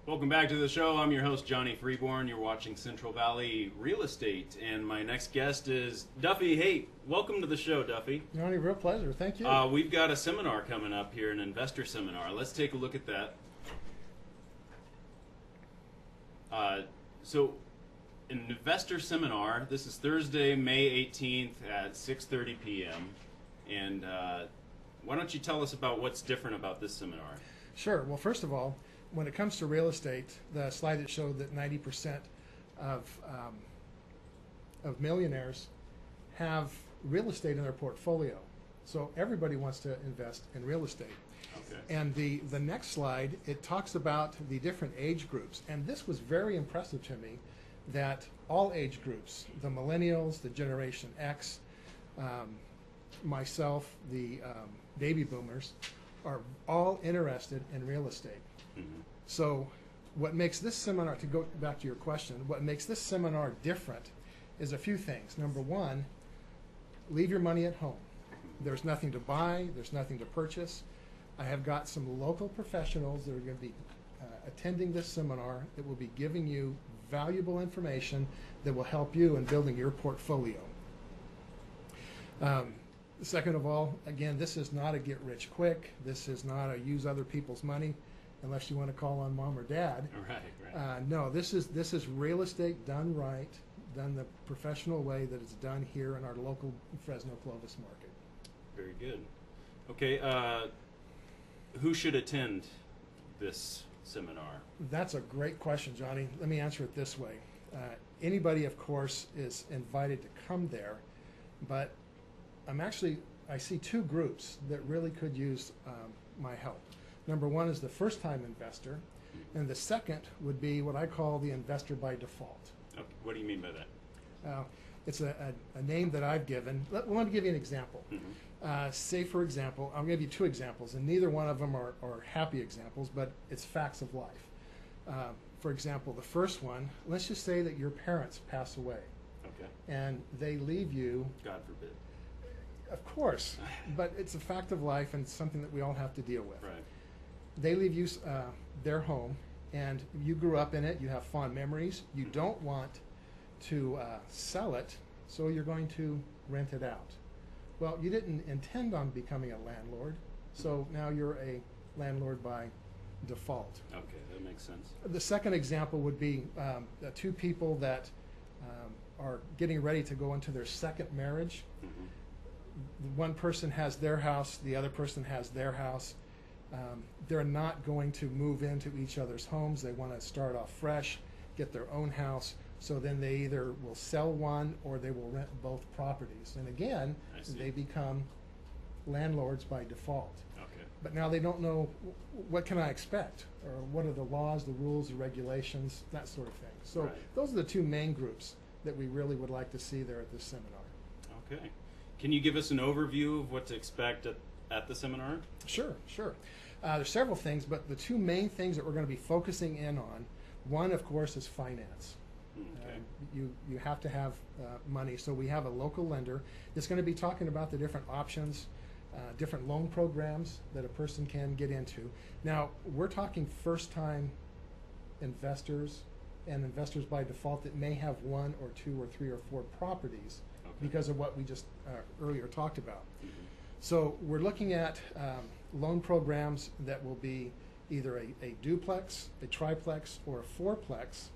Welcome back to the show. I'm your host, Johnny Freeborn. You're watching Central Valley Real Estate, and my next guest is Duffie. Hey, welcome to the show, Duffie. Johnny, real pleasure. Thank you. We've got a seminar coming up here, an investor seminar. Let's take a look at that. So, an investor seminar. This is Thursday, May 18th at 6:30 p.m. And why don't you tell us about what's different about this seminar? Sure. Well, first of all, when it comes to real estate, the slide that showed that 90% of millionaires have real estate in their portfolio. So everybody wants to invest in real estate. Okay. And the next slide, it talks about the different age groups. And this was very impressive to me, that all age groups, the millennials, the Generation X, myself, the baby boomers, are all interested in real estate. Mm-hmm. So what makes this seminar, to go back to your question, what makes this seminar different is a few things. Number one, leave your money at home. There's nothing to buy, there's nothing to purchase. I have got some local professionals that are going to be attending this seminar that will be giving you valuable information that will help you in building your portfolio. Second of all, again, this is not a get rich quick. This is not a use other people's money, unless you want to call on mom or dad. Right. No, this is real estate done right, done the professional way that it's done here in our local Fresno Clovis market. Very good. Okay, who should attend this seminar? That's a great question, Johnny. Let me answer it this way. Anybody, of course, is invited to come there, but I see two groups that really could use my help. Number one is the first-time investor, and the second would be what I call the investor by default. Okay. What do you mean by that? It's a name that I've given. Let me give you an example. Mm-hmm. Say, for example, I'll give you two examples, and neither one of them are happy examples, but it's facts of life. For example, the first one, let's just say that your parents pass away. Okay. And they leave you. God forbid. Of course, but it's a fact of life and something that we all have to deal with. Right. They leave you their home, and you grew up in it. You have fond memories. You don't want to sell it, so you're going to rent it out. Well, you didn't intend on becoming a landlord, so now you're a landlord by default. Okay, that makes sense. The second example would be two people that are getting ready to go into their second marriage. Mm-hmm. One person has their house, the other person has their house. They're not going to move into each other's homes. They want to start off fresh, get their own house, so then they either will sell one or they will rent both properties. And again, they become landlords by default. Okay. But now they don't know, what can I expect? Or what are the laws, the rules, the regulations, that sort of thing. So Right. Those are the two main groups that we really would like to see there at this seminar. Okay. Can you give us an overview of what to expect at the seminar? Sure. There's several things, but the two main things that we're going to be focusing in on, one, of course, is finance. Okay. You have to have money, so we have a local lender that's going to be talking about the different options, different loan programs that a person can get into. Now, we're talking first-time investors and investors by default that may have one or two or three or four properties. Okay. Because of what we just earlier talked about. Mm-hmm. So we're looking at loan programs that will be either a duplex, a triplex, or a fourplex.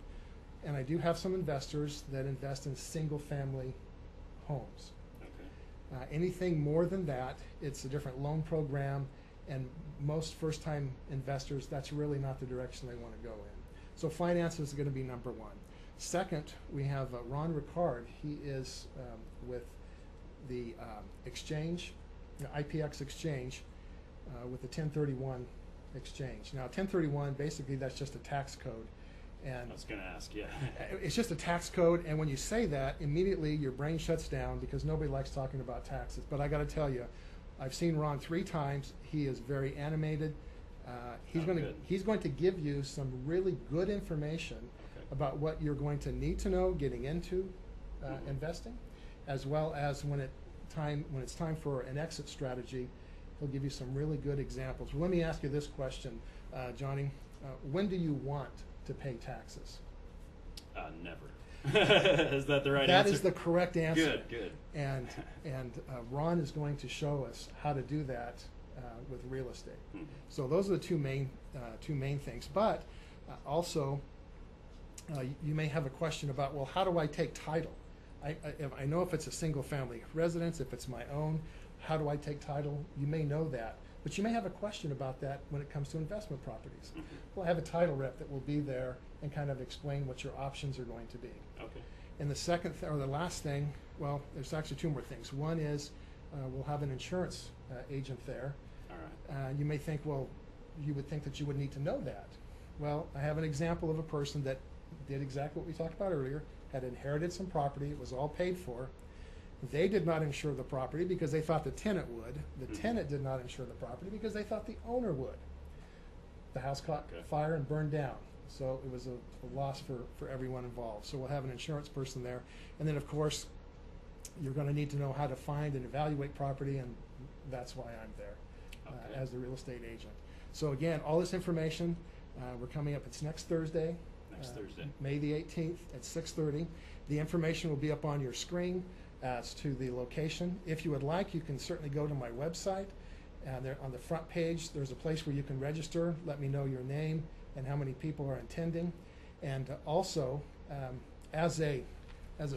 And I do have some investors that invest in single-family homes. Okay. Anything more than that, it's a different loan program, and most first-time investors, that's really not the direction they want to go in. So finance is going to be number one. Second, we have Ron Ricard. He is with the exchange, the IPX exchange, with the 1031 exchange. Now, 1031, basically, that's just a tax code. And I was going to ask, yeah. It's just a tax code, and when you say that, immediately your brain shuts down because nobody likes talking about taxes. But I got to tell you, I've seen Ron 3 times. He is very animated. He's going to give you some really good information about what you're going to need to know getting into investing, as well as when it's time for an exit strategy. He'll give you some really good examples. Well, let me ask you this question, Johnny. when do you want to pay taxes? Never. Is that the right That answer? is the correct answer. Good, good. And Ron is going to show us how to do that with real estate. Mhm. So those are the two main things. But also, you may have a question about, well, how do I take title? I know if it's a single family residence, if it's my own, how do I take title? You may know that. But you may have a question about that when it comes to investment properties. Mhm. Well, I have a title rep that will be there and kind of explain what your options are going to be. Okay. And the second or the last thing, well, there's actually two more things. One is we'll have an insurance agent there. All right. You may think, well, you would think that you would need to know that. Well, I have an example of a person that did exactly what we talked about earlier, had inherited some property, it was all paid for. They did not insure the property because they thought the tenant would. The Mhm. tenant did not insure the property because they thought the owner would. The house caught Okay. fire and burned down. So it was a loss for everyone involved. So we'll have an insurance person there. And then, of course, you're going to need to know how to find and evaluate property, and that's why I'm there Okay. as the real estate agent. So again, all this information, we're coming up, it's next Thursday. Next Thursday. May the 18th at 6:30. The information will be up on your screen as to the location. If you would like, you can certainly go to my website. There on the front page, there's a place where you can register. Let me know your name and how many people are attending. And also, as a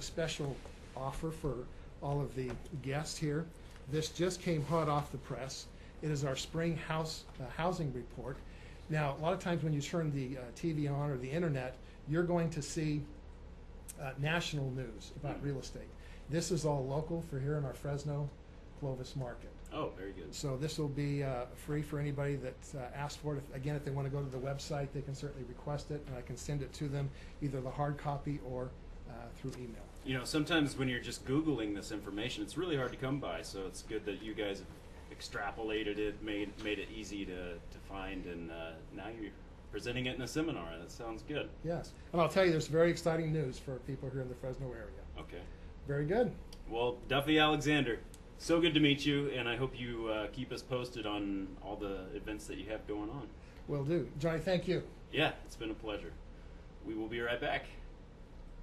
special offer for all of the guests here, this just came hot off the press. It is our spring housing report. Now, a lot of times when you turn the TV on or the internet, you're going to see national news about real estate. This is all local for here in our Fresno, Clovis market. Oh, very good. So this will be free for anybody that asks for it. Again, if they want to go to the website, they can certainly request it, and I can send it to them, either the hard copy or through email. You know, sometimes when you're just Googling this information, it's really hard to come by, so it's good that you guys have extrapolated it, made it easy to find, and now you're presenting it in a seminar. That sounds good. Yes, and I'll tell you, there's very exciting news for people here in the Fresno area. Okay. Very good. Well, Duffie Alexander, so good to meet you, and I hope you keep us posted on all the events that you have going on. Will do. Johnny, thank you. Yeah, it's been a pleasure. We will be right back.